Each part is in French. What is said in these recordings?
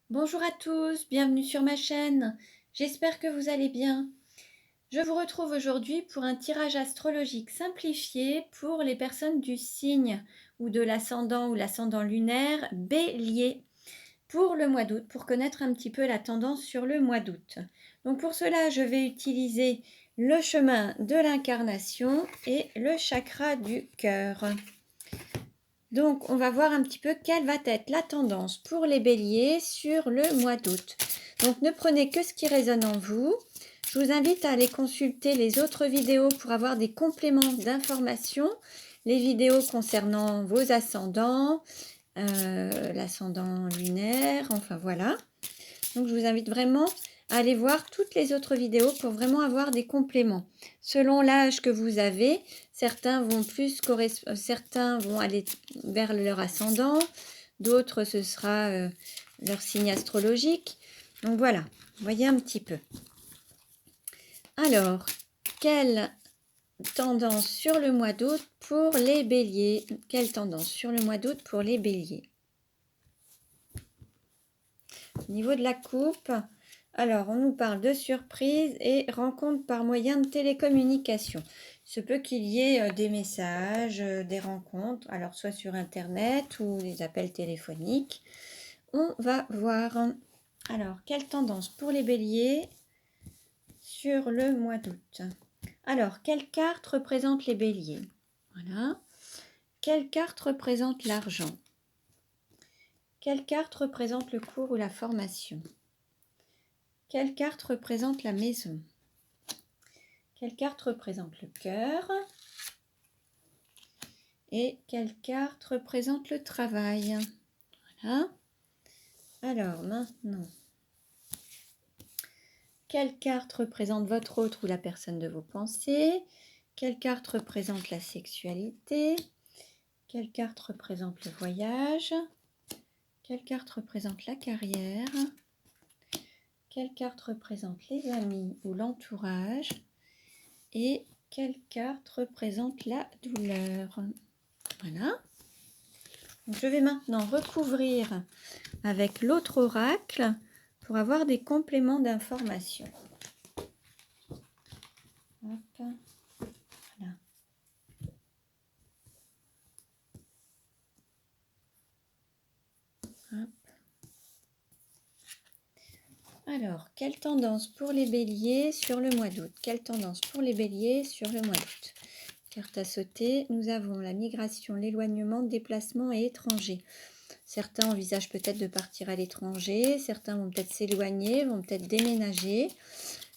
Bonjour à tous, bienvenue sur ma chaîne. J'espère que vous allez bien. Je vous retrouve aujourd'hui pour un tirage astrologique simplifié pour les personnes du signe ou de l'ascendant ou l'ascendant lunaire Bélier pour le mois d'août, pour connaître un petit peu la tendance sur le mois d'août. Donc pour cela, je vais utiliser le chemin de l'incarnation et le chakra du cœur. Donc, on va voir un petit peu quelle va être la tendance pour les béliers sur le mois d'août. Donc, ne prenez que ce qui résonne en vous. Je vous invite à aller consulter les autres vidéos pour avoir des compléments d'informations. Les vidéos concernant vos ascendants, l'ascendant lunaire, enfin voilà. Donc, je vous invite vraiment à aller voir toutes les autres vidéos pour vraiment avoir des compléments. Selon l'âge que vous avez, certains vont aller vers leur ascendant, d'autres ce sera leur signe astrologique. Donc voilà, vous voyez un petit peu. Alors, quelle tendance sur le mois d'août pour les béliers? Quelle tendance sur le mois d'août pour les béliers? Au niveau de la coupe, alors on nous parle de surprise et rencontre par moyen de télécommunication. Il se peut qu'il y ait des messages, des rencontres, alors soit sur internet ou des appels téléphoniques. On va voir. Alors, quelle tendance pour les béliers sur le mois d'août? Alors, quelle carte représente les béliers? Voilà. Quelle carte représente l'argent? Quelle carte représente le cours ou la formation? Quelle carte représente la maison? Quelle carte représente le cœur? Et quelle carte représente le travail? Voilà. Alors maintenant, quelle carte représente votre autre ou la personne de vos pensées? Quelle carte représente la sexualité? Quelle carte représente le voyage? Quelle carte représente la carrière? Quelle carte représente les amis ou l'entourage? Et quelle carte représente la douleur? Voilà. Donc, je vais maintenant recouvrir avec l'autre oracle pour avoir des compléments d'information. Hop, voilà. Hop. Alors, quelle tendance pour les béliers sur le mois d'août? Quelle tendance pour les béliers sur le mois d'août? Carte à sauter, nous avons la migration, l'éloignement, déplacement et étranger. Certains envisagent peut-être de partir à l'étranger, certains vont peut-être s'éloigner, vont peut-être déménager,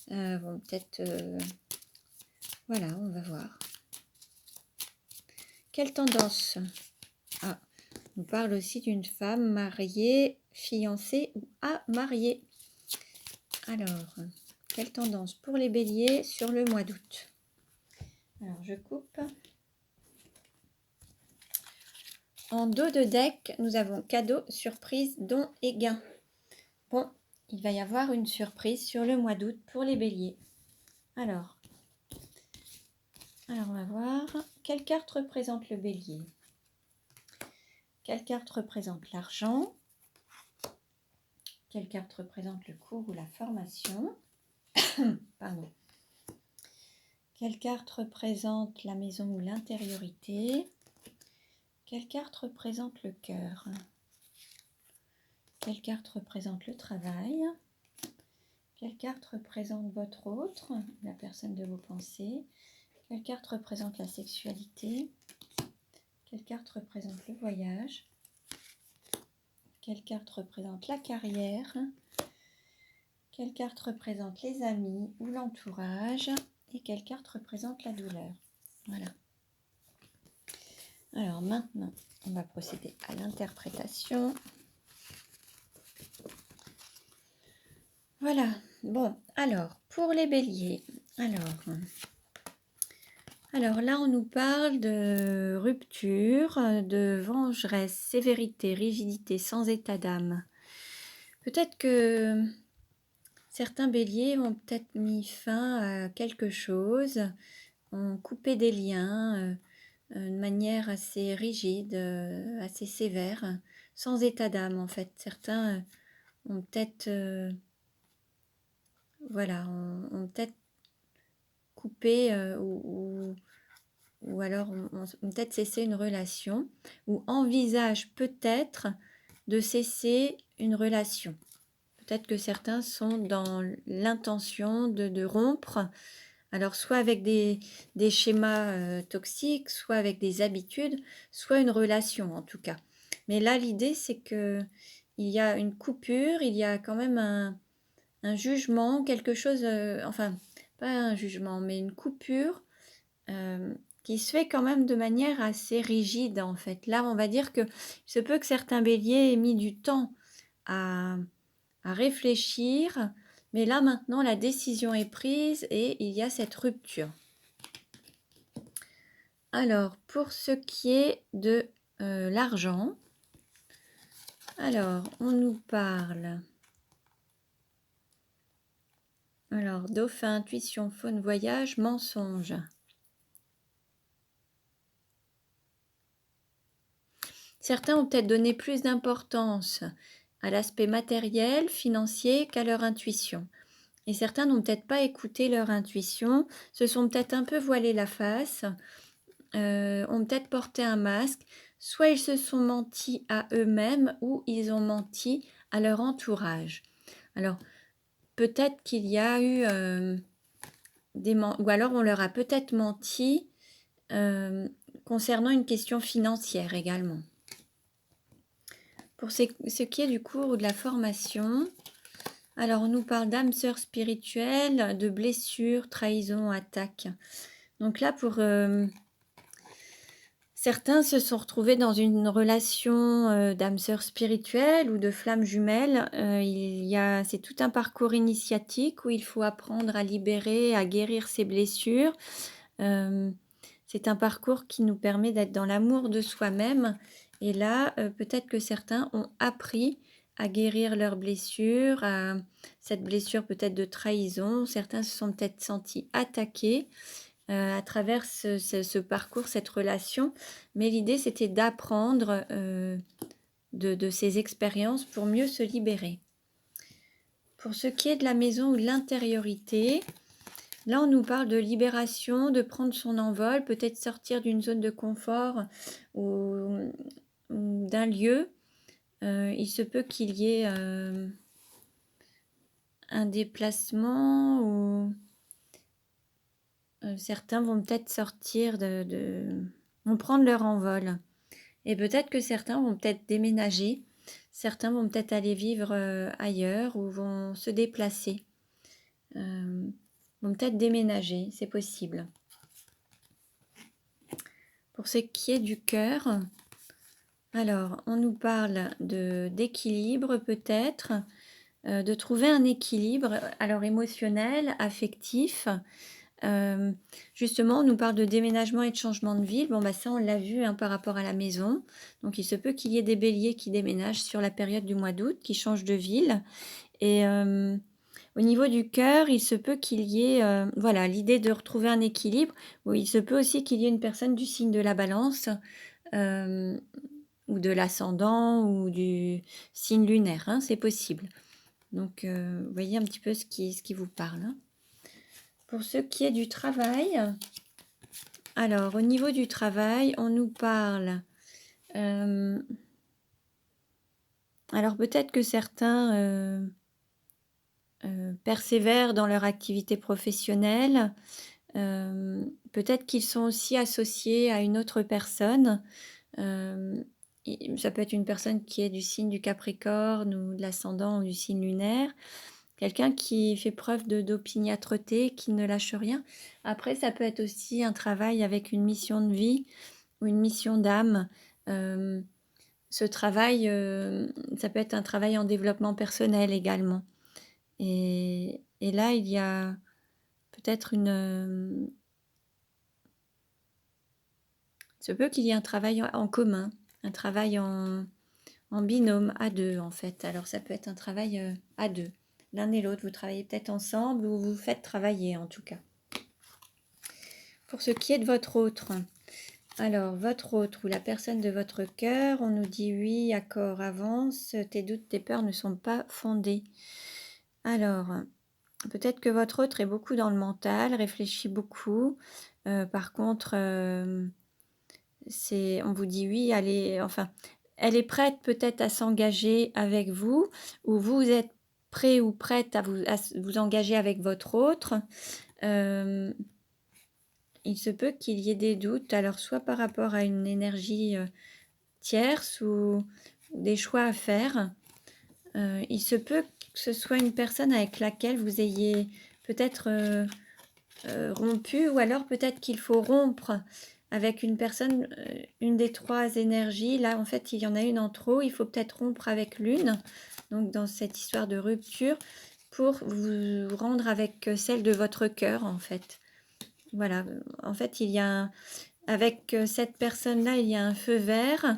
vont peut-être... Voilà, on va voir. Quelle tendance? Ah, on parle aussi d'une femme mariée, fiancée ou à marier. Alors, quelle tendance pour les béliers sur le mois d'août? Alors, je coupe. En dos de deck, nous avons cadeau, surprise, don et gain. Bon, il va y avoir une surprise sur le mois d'août pour les béliers. Alors, on va voir. Quelle carte représente le bélier? Quelle carte représente l'argent? Quelle carte représente le cours ou la formation? Pardon. Quelle carte représente la maison ou l'intériorité? Quelle carte représente le cœur? Quelle carte représente le travail? Quelle carte représente votre autre, la personne de vos pensées? Quelle carte représente la sexualité? Quelle carte représente le voyage? Quelle carte représente la carrière? Quelle carte représente les amis ou l'entourage? Et quelle carte représente la douleur? Voilà. Alors maintenant, on va procéder à l'interprétation. Voilà. Bon, alors, pour les béliers, alors là, on nous parle de rupture, de vengeresse, sévérité, rigidité, sans état d'âme. Peut-être que certains béliers ont peut-être mis fin à quelque chose, ont coupé des liens de manière assez rigide, assez sévère, sans état d'âme en fait. Certains ont peut-être voilà, ont peut-être coupé ou alors ont peut-être cessé une relation ou envisagent peut-être de cesser une relation. Peut-être que certains sont dans l'intention de rompre, alors soit avec des schémas toxiques, soit avec des habitudes, soit une relation en tout cas. Mais là, l'idée, c'est que il y a une coupure, il y a quand même un jugement, quelque chose, enfin, pas un jugement, mais une coupure qui se fait quand même de manière assez rigide en fait. Là, on va dire que il se peut que certains béliers aient mis du temps à réfléchir, mais là maintenant la décision est prise et il y a cette rupture. Alors, pour ce qui est de l'argent, alors on nous parle. Alors, dauphin, intuition, faune, voyage, mensonge. Certains ont peut-être donné plus d'importance à l'aspect matériel, financier qu'à leur intuition. Et certains n'ont peut-être pas écouté leur intuition, se sont peut-être un peu voilés la face, ont peut-être porté un masque, soit ils se sont menti à eux-mêmes ou ils ont menti à leur entourage. Alors, peut-être qu'il y a eu ou alors on leur a peut-être menti concernant une question financière également. Pour ce qui est du cours ou de la formation, alors on nous parle d'âme sœur spirituelle, de blessures, trahison, attaque. Donc là, pour certains se sont retrouvés dans une relation d'âme sœur spirituelle ou de flamme jumelle. C'est tout un parcours initiatique où il faut apprendre à libérer, à guérir ses blessures. C'est un parcours qui nous permet d'être dans l'amour de soi-même. Et là, peut-être que certains ont appris à guérir leurs blessures, cette blessure peut-être de trahison. Certains se sont peut-être sentis attaqués à travers ce parcours, cette relation. Mais l'idée, c'était d'apprendre de ces expériences pour mieux se libérer. Pour ce qui est de la maison ou de l'intériorité, là, on nous parle de libération, de prendre son envol, peut-être sortir d'une zone de confort ou d'un lieu. Il se peut qu'il y ait un déplacement ou certains vont peut-être sortir vont prendre leur envol. Et peut-être que certains vont peut-être déménager, certains vont peut-être aller vivre ailleurs ou vont se déplacer. Vont peut-être déménager, c'est possible. Pour ce qui est du cœur, alors on nous parle d'équilibre peut-être, de trouver un équilibre, alors émotionnel, affectif. Justement, on nous parle de déménagement et de changement de ville. Bon, ça, on l'a vu par rapport à la maison. Donc, il se peut qu'il y ait des béliers qui déménagent sur la période du mois d'août, qui changent de ville. Et au niveau du cœur, il se peut qu'il y ait l'idée de retrouver un équilibre. Ou il se peut aussi qu'il y ait une personne du signe de la balance ou de l'ascendant ou du signe lunaire. Hein, c'est possible. Donc, vous voyez un petit peu ce qui vous parle. Hein. Pour ce qui est du travail, alors au niveau du travail, on nous parle... alors peut-être que certains persévèrent dans leur activité professionnelle, peut-être qu'ils sont aussi associés à une autre personne. Ça peut être une personne qui est du signe du Capricorne ou de l'ascendant ou du signe lunaire. Quelqu'un qui fait preuve d'opiniâtreté, qui ne lâche rien. Après, ça peut être aussi un travail avec une mission de vie ou une mission d'âme. Ce travail, ça peut être un travail en développement personnel également. Et là, il y a peut-être il se peut qu'il y ait un travail en commun, un travail en binôme, à deux en fait. Alors ça peut être un travail à deux. L'un et l'autre, vous travaillez peut-être ensemble ou vous faites travailler en tout cas. Pour ce qui est de votre autre, Alors, votre autre ou la personne de votre cœur, on nous dit oui, accord, avance, tes doutes, tes peurs ne sont pas fondés. Alors, peut-être que votre autre est beaucoup dans le mental, réfléchit beaucoup. Par contre, on vous dit oui, elle est prête peut-être à s'engager avec vous, ou vous êtes prêt ou prête à vous engager avec votre autre. Euh, il se peut qu'il y ait des doutes, alors soit par rapport à une énergie tierce ou des choix à faire. Il se peut que ce soit une personne avec laquelle vous ayez peut-être rompu, ou alors peut-être qu'il faut rompre avec une personne, une des trois énergies. Là, en fait, il y en a une en trop, il faut peut-être rompre avec l'une, donc dans cette histoire de rupture, pour vous rendre avec celle de votre cœur, en fait. Voilà, en fait, avec cette personne-là, il y a un feu vert,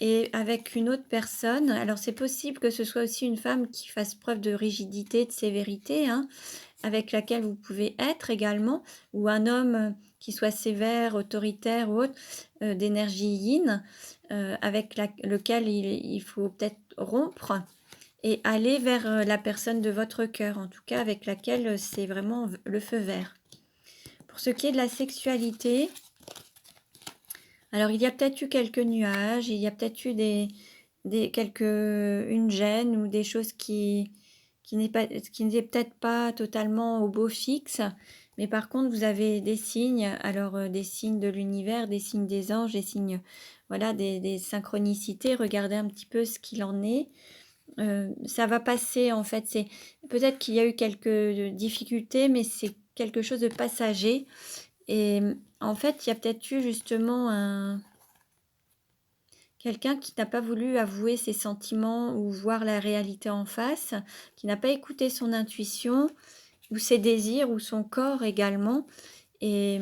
et avec une autre personne, alors c'est possible que ce soit aussi une femme qui fasse preuve de rigidité, de sévérité, hein, avec laquelle vous pouvez être également, ou un homme qui soit sévère, autoritaire ou autre, d'énergie yin, avec lequel il faut peut-être rompre et aller vers la personne de votre cœur, en tout cas avec laquelle c'est vraiment le feu vert. Pour ce qui est de la sexualité, alors il y a peut-être eu quelques nuages, il y a peut-être eu une gêne ou des choses qui n'étaient peut-être pas totalement au beau fixe, mais par contre vous avez des signes, alors des signes de l'univers, des signes des anges, des signes, voilà, des synchronicités. Regardez un petit peu ce qu'il en est. Ça va passer, en fait. C'est peut-être qu'il y a eu quelques difficultés, mais c'est quelque chose de passager. Et en fait, il y a peut-être eu justement quelqu'un qui n'a pas voulu avouer ses sentiments ou voir la réalité en face, qui n'a pas écouté son intuition ou ses désirs ou son corps également. Et,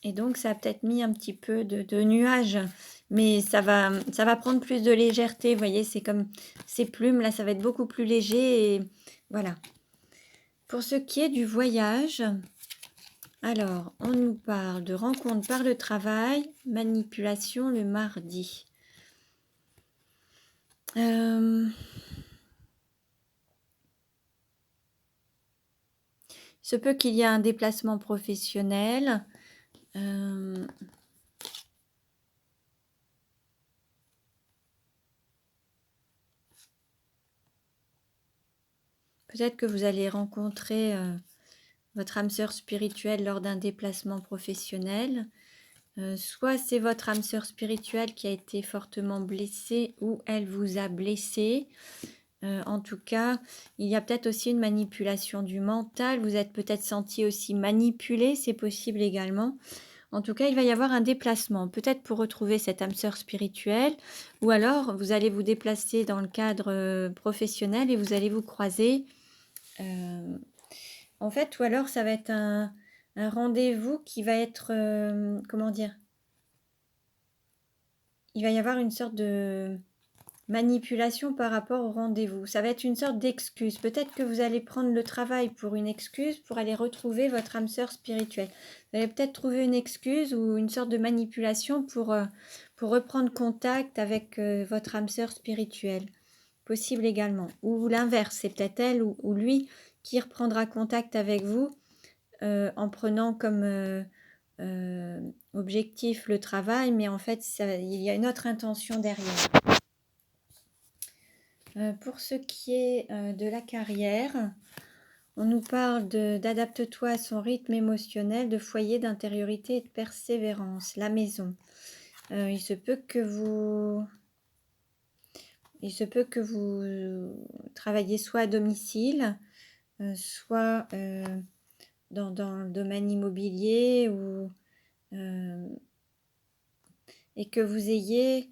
et donc, ça a peut-être mis un petit peu de nuages, mais ça va prendre plus de légèreté. Vous voyez, c'est comme ces plumes, là, ça va être beaucoup plus léger. Et voilà. Pour ce qui est du voyage, alors, on nous parle de rencontre par le travail, manipulation le mardi. Il se peut qu'il y ait un déplacement professionnel. Peut-être que vous allez rencontrer votre âme sœur spirituelle lors d'un déplacement professionnel. Soit c'est votre âme sœur spirituelle qui a été fortement blessée ou elle vous a blessé. En tout cas, il y a peut-être aussi une manipulation du mental. Vous êtes peut-être senti aussi manipulé, c'est possible également. En tout cas, il va y avoir un déplacement, peut-être pour retrouver cette âme sœur spirituelle, ou alors vous allez vous déplacer dans le cadre professionnel et vous allez vous croiser. En fait, ou alors ça va être un rendez-vous qui va être, comment dire, il va y avoir une sorte de manipulation par rapport au rendez-vous. Ça va être une sorte d'excuse. Peut-être que vous allez prendre le travail pour une excuse pour aller retrouver votre âme sœur spirituelle. Vous allez peut-être trouver une excuse ou une sorte de manipulation pour reprendre contact avec votre âme sœur spirituelle. Possible également. Ou l'inverse, c'est peut-être elle ou lui qui reprendra contact avec vous en prenant comme objectif le travail, mais en fait, il y a une autre intention derrière. Pour ce qui est de la carrière, on nous parle d'adapte-toi à son rythme émotionnel, de foyer d'intériorité et de persévérance. La maison. Il se peut que vous travailliez soit à domicile, soit dans le domaine immobilier, et que vous ayez...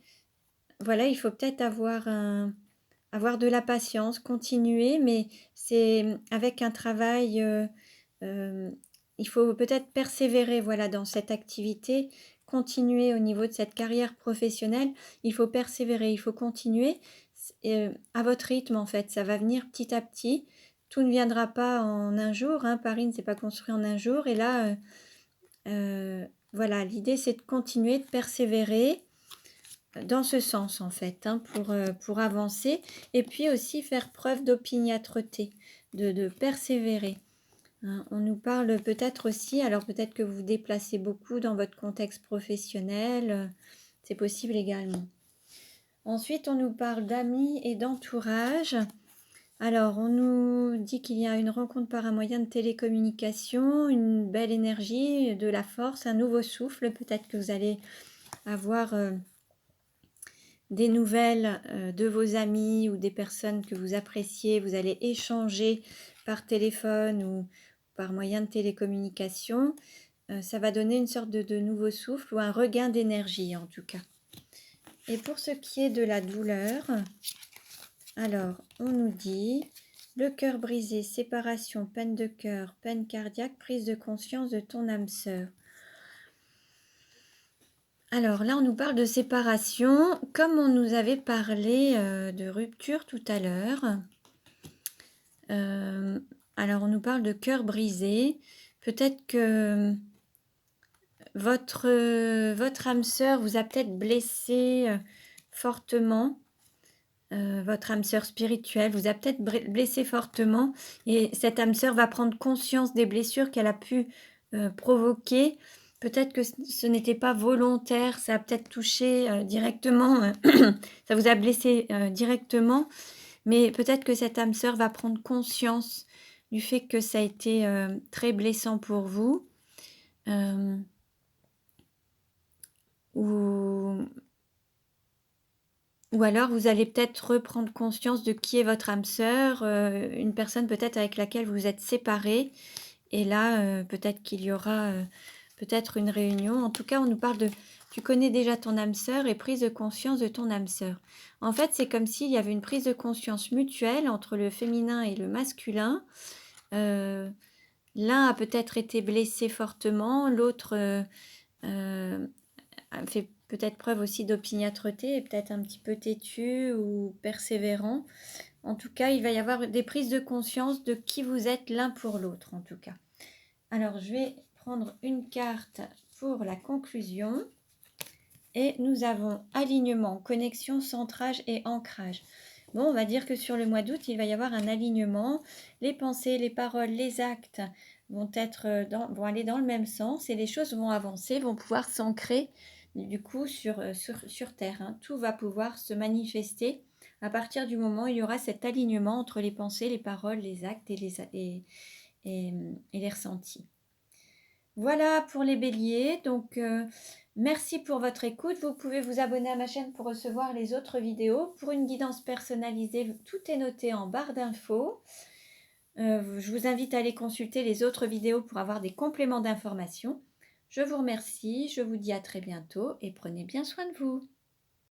Voilà, il faut peut-être avoir de la patience, continuer, mais c'est avec un travail, il faut peut-être persévérer, voilà, dans cette activité, continuer au niveau de cette carrière professionnelle, il faut persévérer, il faut continuer à votre rythme, en fait, ça va venir petit à petit, tout ne viendra pas en un jour, hein. Paris ne s'est pas construit en un jour, et là, voilà, l'idée c'est de continuer, de persévérer dans ce sens en fait, hein, pour avancer et puis aussi faire preuve d'opiniâtreté, de persévérer. Hein. On nous parle peut-être aussi, alors peut-être que vous vous déplacez beaucoup dans votre contexte professionnel, c'est possible également. Ensuite, on nous parle d'amis et d'entourage. Alors, on nous dit qu'il y a une rencontre par un moyen de télécommunication, une belle énergie, de la force, un nouveau souffle. Peut-être que vous allez avoir des nouvelles de vos amis ou des personnes que vous appréciez. Vous allez échanger par téléphone ou par moyen de télécommunication. Ça va donner une sorte de nouveau souffle ou un regain d'énergie en tout cas. Et pour ce qui est de la douleur, alors on nous dit le cœur brisé, séparation, peine de cœur, peine cardiaque, prise de conscience de ton âme sœur. Alors là, on nous parle de séparation, comme on nous avait parlé de rupture tout à l'heure. Alors on nous parle de cœur brisé. Peut-être que votre âme sœur vous a peut-être blessé fortement. Votre âme sœur spirituelle vous a peut-être blessé fortement et cette âme sœur va prendre conscience des blessures qu'elle a pu provoquer. Peut-être que ce n'était pas volontaire, ça a peut-être touché directement, ça vous a blessé directement, mais peut-être que cette âme sœur va prendre conscience du fait que ça a été très blessant pour vous. Ou alors vous allez peut-être reprendre conscience de qui est votre âme sœur, une personne peut-être avec laquelle vous êtes séparés. Et là, peut-être qu'il y aura peut-être une réunion. En tout cas, on nous parle de tu connais déjà ton âme sœur et prise de conscience de ton âme sœur. En fait, c'est comme s'il y avait une prise de conscience mutuelle entre le féminin et le masculin. L'un a peut-être été blessé fortement, l'autre fait peut-être preuve aussi d'opiniâtreté et peut-être un petit peu têtu ou persévérant. En tout cas, il va y avoir des prises de conscience de qui vous êtes l'un pour l'autre, en tout cas. Alors, je vais prendre une carte pour la conclusion. Et nous avons alignement, connexion, centrage et ancrage. Bon, on va dire que sur le mois d'août, il va y avoir un alignement. Les pensées, les paroles, les actes vont aller dans le même sens et les choses vont avancer, vont pouvoir s'ancrer du coup sur Terre. Hein. Tout va pouvoir se manifester à partir du moment où il y aura cet alignement entre les pensées, les paroles, les actes et les ressentis. Voilà pour les béliers. Donc, merci pour votre écoute. Vous pouvez vous abonner à ma chaîne pour recevoir les autres vidéos. Pour une guidance personnalisée, tout est noté en barre d'infos. Je vous invite à aller consulter les autres vidéos pour avoir des compléments d'informations. Je vous remercie, je vous dis à très bientôt et prenez bien soin de vous.